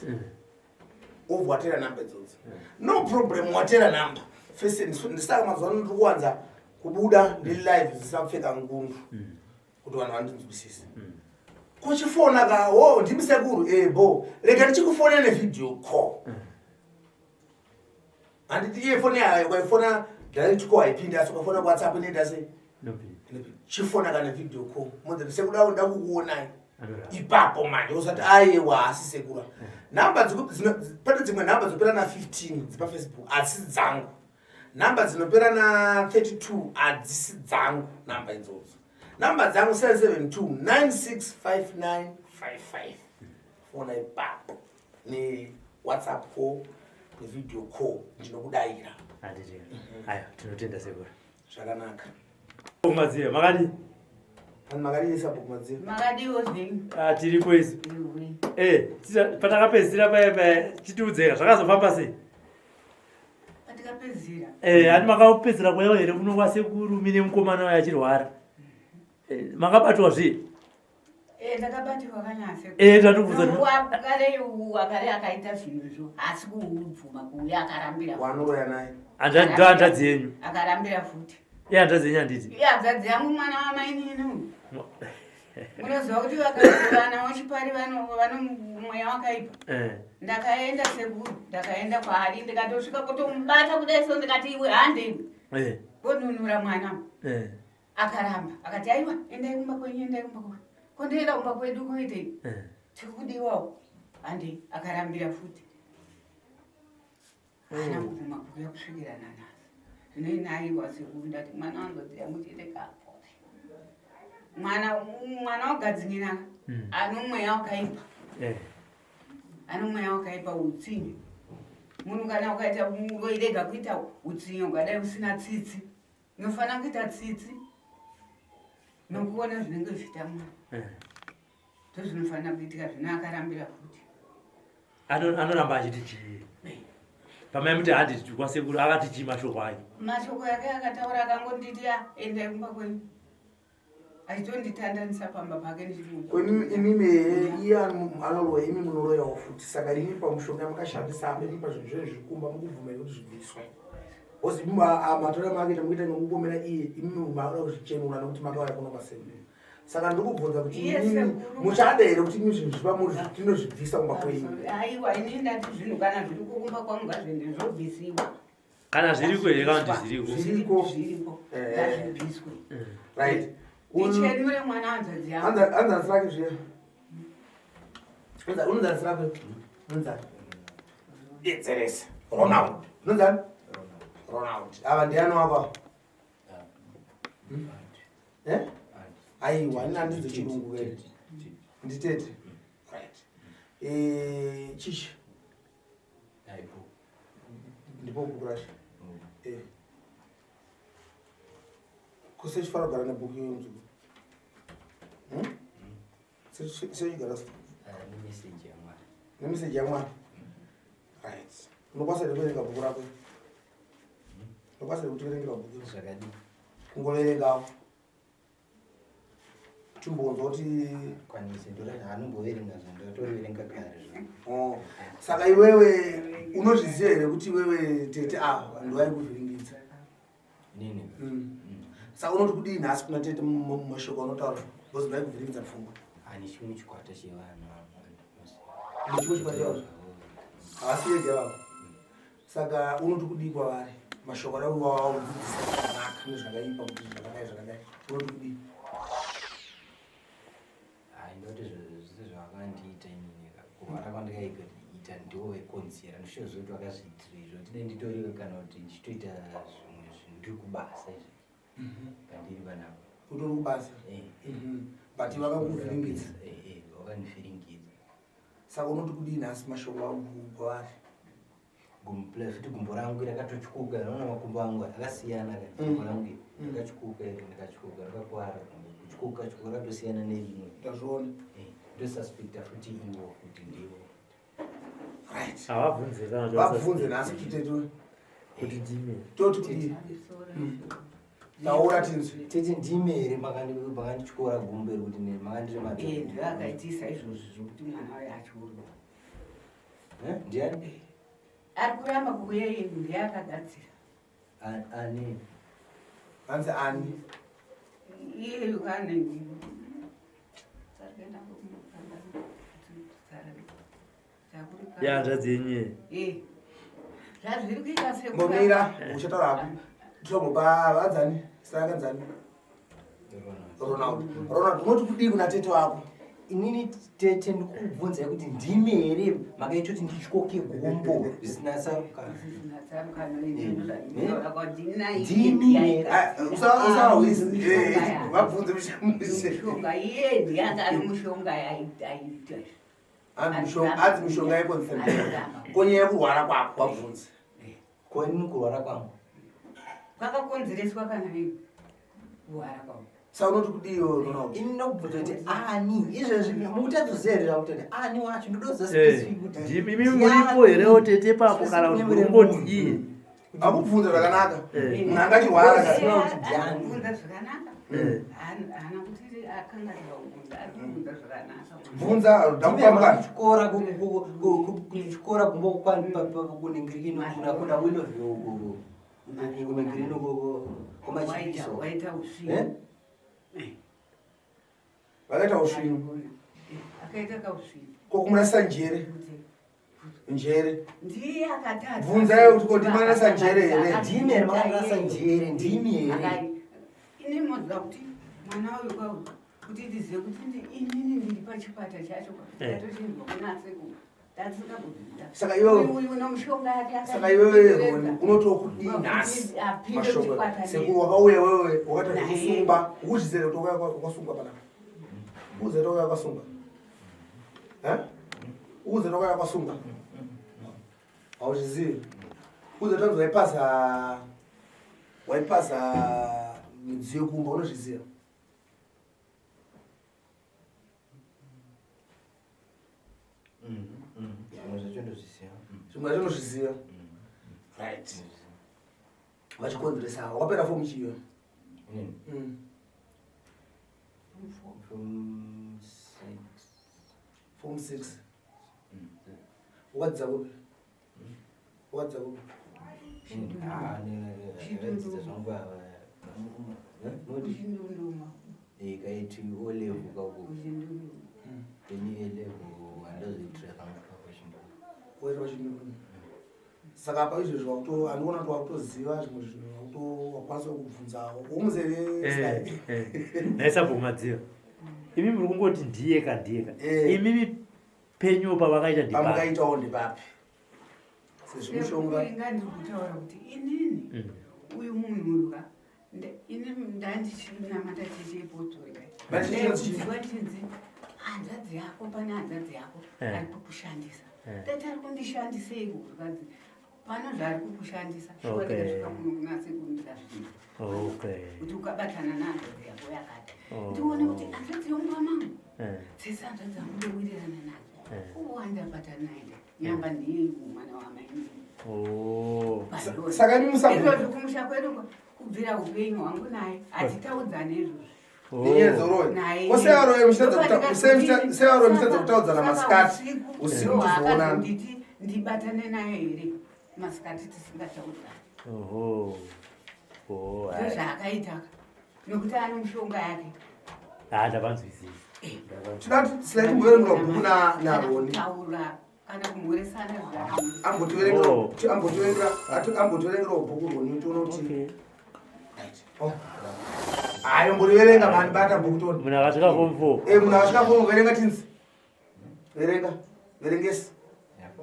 obva watera namba idzodzi. No problem, watera namba ndisaka mazuva ano ndiri kuwanza kubuda ndiri live zisakupfeka ngundu kuti vanhu vandinzwisise. Kuchifona ka ndimi sekuru bo rega ndichikufona nevideo call handiti iye foni yayo kwaifona direct call haipindi asi ukafona kuwhatsapp inoita sei chifona kana video call munhu sekuda nda kukuonai ipapo manje usati aiwa asi sekura. Namba pane dzimwe namba dzopera na 15 dzipa Facebook asi dzangu, namba dzinopera na 32 adzisi dzangu namba idzodzo. Namba dzangu 772 965955 fona ipapo ni WhatsApp call ni video call ndinokudaira. Handiti aya tinotenda sekura zvakanaka. Kumadzira makadi makadisa kumadzira makadiwo zvini tiripo isu patakapedzisira paya chitiudzera zvakazofamba sei patakapedzisira hati makapedzisira kwayo here kuno kwasekuru mine mukomana wayo achirwara makabatwa zvii ndakabatirwa kanyase tatobvunza wakare akaita zvinhu asi kuubvuma kuuya akarambira wanoroya naye handadzi yenyu akarambira futi handadzi yenyu handiti hadzadzi yangu mwana wamaininu unoziva kuti vakazivana wachipari vano mweya wakaipa. Ndakaenda sekuru ndakaenda kwaari ndikatosvika kutomubata kudai so ndikati iwe handei konunura mwana akaramba akati aiwa endai kumba kwenyu endai kumba kwenyu kondoenda kumba kwedu kuitei tikudiwawo handei akarambira futi ana kuvuma kuuya kusvikira nanhasi zvinoinaiwa sekuru ndati mwana wangodziya muchite kapo mwana wagadzinyira anomweya wakaipa anomweya wakaipa utsinye munhu kana ukaita uirega kuita utsinye ukadai usina tsitsi unofanira kuita tsitsi nokuona zvinenge zviita mwana ndozvinofanira kuitika zvino akarambira futi anoramba achiti chii pamai muti handiti kwasekuru akati chii mashoko ayo mashoko yake akataura akangonditi endai kumba kwenyu aitonditandanisa pamba pake imime iye anoloya imi munoloyawo futi saka imi pamushonga makashandisa ameni pazvinhu zvezvi zvikumba mukubvumira kuti zvibviswe ozi matora maakaita mukuita nokukomera iye imi maada kuzvichenura nokuti makauya kuno kwasemu. Saka ndiri kubvunza kuti imi muchada here kuti imi zvinhu zvipamuri tinozvibvisa kumba kwenyu. Aiwa ini ndati zvinhu kana zviri kukumba kwangu ngazvende zvobvisiwa kana zviriko here kana kuti zviriko ngazvibviswe right. Ichenure mwana wanzadzi yangu. Anzadzi rake zviya. Unzadzi rake. Unzadzi. Yedzeresa. Ronald. Unzadzi? Ronald. Ava ndiani wapa? Aiwa, ini handidzi chirungu kere. Nditete. Right. Chichi. Ndipo kukurasha. Kusechifanira kugara nebhuku yonzu. Sechigara nemeseji yamwana. Right. Unokwanisa here kuverenga bhuku rako? Unokwanisa here kuti verengera bhuku zvakadii? Kungoverengawo. Chimbonzwa kuti kwanise ndorati hanomboverenga zvandatoriverenga kare. Saka iwewe unozviziva here kuti iwewe tete ndovai kuvhiringidza? Inini. Saka unoti kudii nhasi kuna tete mumashoko anotaura because ndai kuvhiringidza pfungwa? Chimwe chikwata chevanhu. Chimwe chikwata chevanhu? Havasi vega vavo. Saka unoti kudii kwavari? Mashoko adai kuvadzidzisa zvakanaka nezvakaipa kuti zvakadai. Unoti kudii? Ndoti zvese zvakandiita inini kurwara kwandikaita kuita ndiwo wekonzera ndisho zvokuti wakazviitira izvo tine nditoriko kana kuti ndichitoita zvimwe zvinhu ndiri kubasa izvo pandiri panapa utori kubasa but vakakuvhiringidza vakandifiringidza saka unoti kudini asi mashoko awo kwavari futi gumbo rangu rakatotyuka naona makumbo angu akasiyana gumbo rangu rakatyuka rakakwara kutyuka rakatosiyana nerimwe ndazviona ndosuspecta futi iwo futi ndiwo right avabvunze nasi kuti ndime toti kudini naura tinzwi tete ndimere makandityora gumbo rekuti makandiri ndakaitisa izvozvo zvokuti mwana wayo achiurwa ndiani ari kuramba kuuya yedu ndeyakagadzira ani hanzi ani iyeyo kane yazvadzenye zvazviri kuita ngomira uchataura hapo tomopa vadzani sarakanzani Ronald unoti kudii kuna tete wako inini tete ndikubvunza kuti ndime here makaitoti ndityoke gumbo zvisina sarukano vabvunze mishonga yedi yanga ari mushonga aiita anzi mishonga yekonzera konyaya kurwara kwako wabvunze konini kurwara kwangu kwakakonzereswa kana kurwara kwangu saka unoti kudiyo Ronald ini ndokubvunza kuti ani izvezvi mukutadzozeerera kuti ani wacho ndodoza specific kuti imi muripo herewo tete papo kana kuti murongoti iye akubvunza zvakanaka munhu angachirwara bvunza zvakanaka hana kuti akanganira kubvunza ari kubvunza zvakanaka bvunza ndakupamukana kuchikora kumbo kuningirikino kuna wino kuningirino komachiiso waita usvino vakaita usvino akaita kausvino kokumunasisa njere ndiye akatadza bvunzai kuti kondimanasa njere here ndime makanasa njere ndime here ini moziva kuti mwana uyu kwau kuti ndizive kuti inini ndiri pachipata chacho atochinzwa kunasekuru saka iwewe unotokudii nhasi mashoko seku wakauya wewe wakati kusungwa ukuzvizere kuti wakasungwa panapa uze toka yakasungwa uze toka yakasungwa hauzvizivi uze tanzi waipasa midziyo yekumba unozviziva zvimwe zvinozviziva right vachikonzeresa wakapera fomu chiyo form 6 wakadzidza kupi kaiti olevu kako ini elevu andozitreka waita pachindundu saka apa izvezvo andiona kuti wakutoziva zvimwe zvinhu wakwanisa kubvunza womuzeve naisabhomadziva imi muri kungoti ndiyeka imimi penyu pavakaita ndipamakaitawo ndipapi sezvimushonga ndikutaura kuti inini uyu munhu uyu ini ndandichiinamata chechepotoiziva tinzi hanzadzi yako pane hanzadzi yako ari kukushandisa tati ari kundishandisei kurikadzi pano zvaari kukushandisa zviwaikazvikamunonase kundira zvinhu kuti ukabatana nehanzadzi yako yakati ndione kuti hanzadzi yomwamangu tsese hanzadzi amudowirirana nadzo uwandabatana naye nyamba ndiye mwana wamaini saka imi izvozvo kumusha kwedu kubvira upenyu hwangu naye hatitaudzane izvozvo sevaroe muchitadza kutaudzana masikati usiku tizoonana nditi ndibatane naye here masikati tisingataudzane ndozvaakaitaka nokuti ane mushonga yake ndapanzwisisa tidati silai timboverengera bhuku naroni kana kumhoresana ambotiverengerawo bhuku roni tonoti hayi mboriverenga mani bata bhuku toni munhu akasvika form 4 munhu akasvika form verenga tinzi verengesi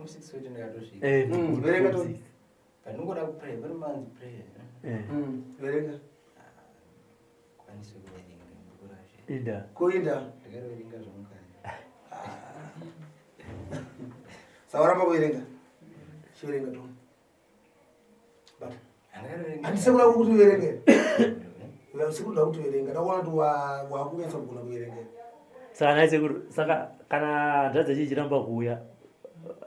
form 6 wetu ndakatosvika verenga to pandingoda kupray vari manzi prayer verenga kwanise kuverenga ndikurashe ida kuinda ndakaverenga zvomukari sauramba kuverenga chiverenga to handakaverenga handisekuda kuti uverenge sikuda kuti uverenga ndakuona kuti wakunetsa kugona kuverenga saka naisekuru saka kana ndadza chichiramba kuuya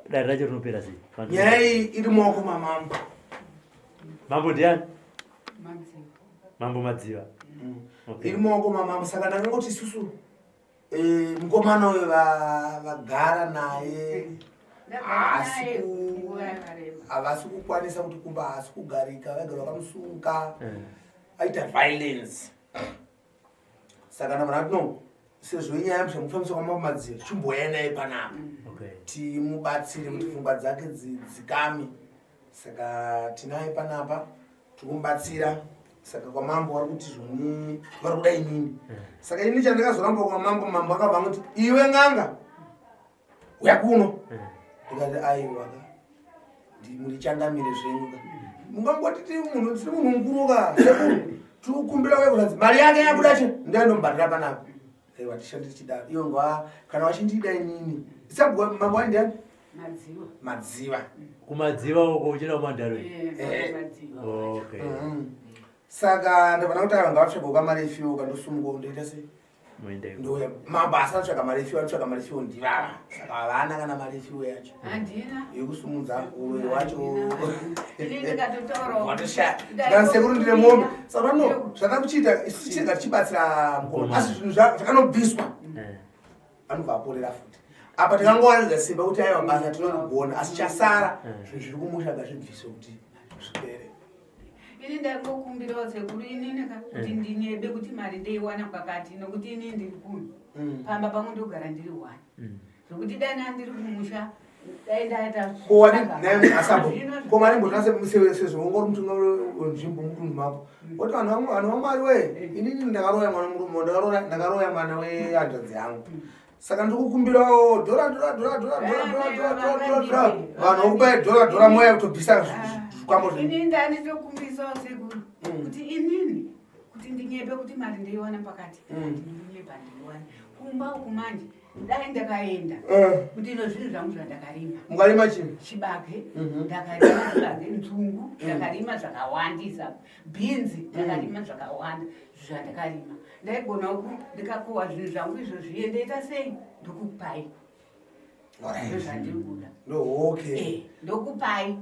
dare racho rinopera sei nyaya iyi iri mumaoko mamambo mambo ndiani Madziva. mambo madziva iri mumaoko mamambo saka ndakangoti isusu mukomana uyo vagara naye havasi kukwanisa kuti kumba hasi kugarika vagara vakamusunga aita violence saka ndavanati no sezvo inyaya mufambisa kwamambo madziva chimboya naye panapa timubatsire kuti pfungwa dzake dzikame saka tinaye panapa tikumubatsira saka kwamambo vari kuti zvoni vari kuda inini saka ini chandakazoramba kwamambo mambo akabva kuti iwe n'anga uya kuno ndikati aiwaka mulichangamire zvenyuka mungangoti tiri munhu mukuruka tikukumbira wekuradzi mari yake yabudacho ndaindombarira panapa aiwa tishandichidaro iyo ngwa kana wachindida inini isabwa mambo aindiani madziva kumadziva uko uchida kumandaro okay saka ndavana kuti ava ngavatsvaga ukamarefiwo ukandosumuka ndoita sei ndoya mabasa anotsvaga marefiwo anotsvaga marefiwo ndivava saka havana kana marefiwo yacho yekusumudza uwe wacho ndanisekuru ndine mombe saka no zvatakuchiita isu chirega tichibatsira mukoma asi zvinhu zvakanobviswa anobva aporera futi apa tikangowaridza simba kuti aiwa basa tinogona asi chasara zvinhu zviri kumushaga zvibviswe kuti zvipere ini ndangokumbirawo sekuru inini kuti ndinyebe kuti mari ndeiwana kwakati nokuti ini ndiri kuno pamba pamwe ndogara ndiri 1 zvokuti dai nandiri kumusha dai ndaita komarimbotinasemuzvongori mutunga wenzvimbo mudunhu mako oti vanhu vamwari we inini ndakaroya mwana murume ndakaroya mwana wehanzvadzi yangu saka ndikukumbirawo dhora vanhu vokubai dhora moya kutobvisa zvikwambo ini ndanitokumbisawo sekuru kuti inini kuti ndinyebe kuti mari ndeiwana pakati ndinonyeba ndeiwana kumba uku manje dai ndakaenda kuti ino zvinhu zvangu zvandakarima mukarima chini chibage ndakarima chibage nzungu ndakarima zvakawandisa bhinzi ndakarima zvakawanda zvandakarima ndaigona ku ndikakohwa zvinhu zvangu izvo zviendeita sei ndokupai ndozvandiri kuda ndokupai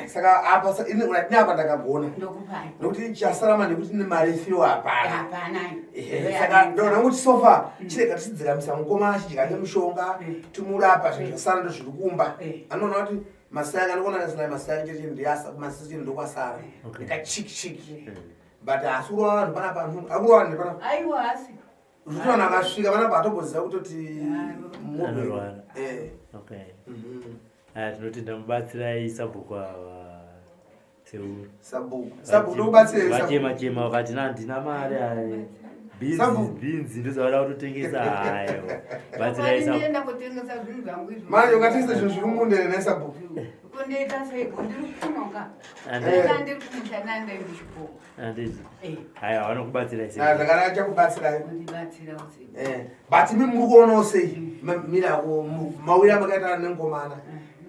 saka apa inapa ndakagona ndokupai nokuti chasarama ndekuti ine marefiwo hapana saka ndona kuti sofa chirega tichidzikamisa mukoma achidya nemushonga timurapa zvinhu zvasara ndozviri kumba anoona kuti masai akandikuona sina masai chete ndiyasa masisi ndokwasara ndikachiki but asuru vanhu panapa akuru vanhu panapa aiwa asi zvoti vanhu akasvika panapa atobozisa kutoti tinoti ndamubatsirai sabhuku ava seuru sabhuku ndokubatsira vachema vakati ndina mari ayi bhinzi ndozavada kutotengesa hayo batsiraienda kutengesa zvinhu zvangu izvo manje ukatengesa zvinhu zviri mumundere nesabhuku kundeita seiko ndiri kunoka ndiri kumusha nandae ndichipo anditi haya vanokubatsirai zvakanaka chakubatsirai kundibatsira but imi muri kuonawo sei mirako mawira makaita nengomana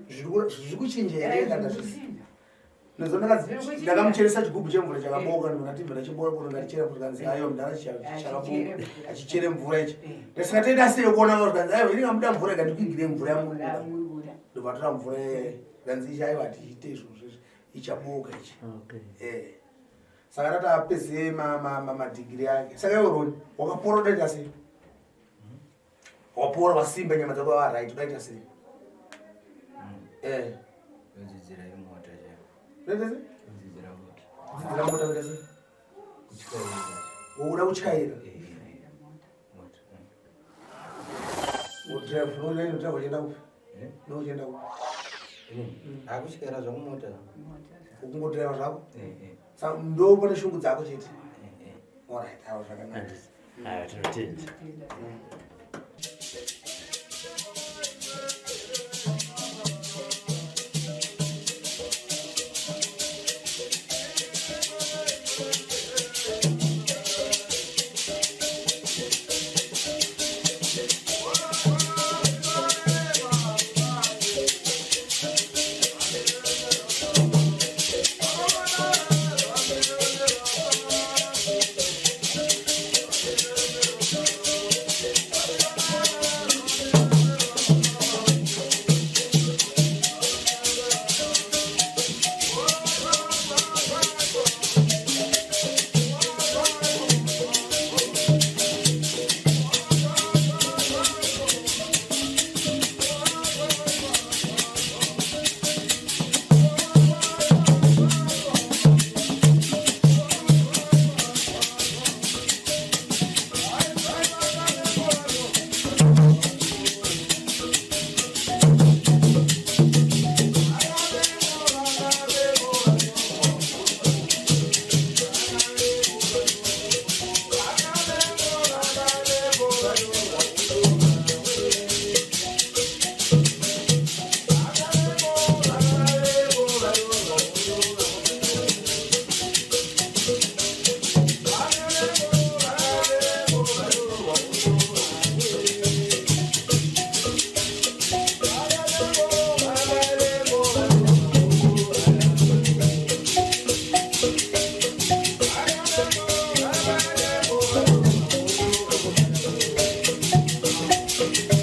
zviri kuchinja here kana ndakamucheresa chigubhu chemvura chakaboka ndonatibva ndachiboka ndatichera mvura kanzi ayo mudara chakaboka achichere mvura ichi ndasaka toita sei kuona kuti kanzi ayo ndingamuda mvura ikandikuigire mvura yamuruda ndovatora mvura kanzi ichi aiwa tichiite izvozvo ichaboka ichi saka tatapeze madhigiri ake saka iwe roni wakapora udaita sei wapora wasimba nyama dzako waraiti udaita sei dzidzira mota udaita sei uda kutyaira udrive uchienda kupi nouchienda kupi akutyara zvangu mota ukungodriva zvako ndo pane shungu dzako chete orit awo zvakanaka tinotenda Tv.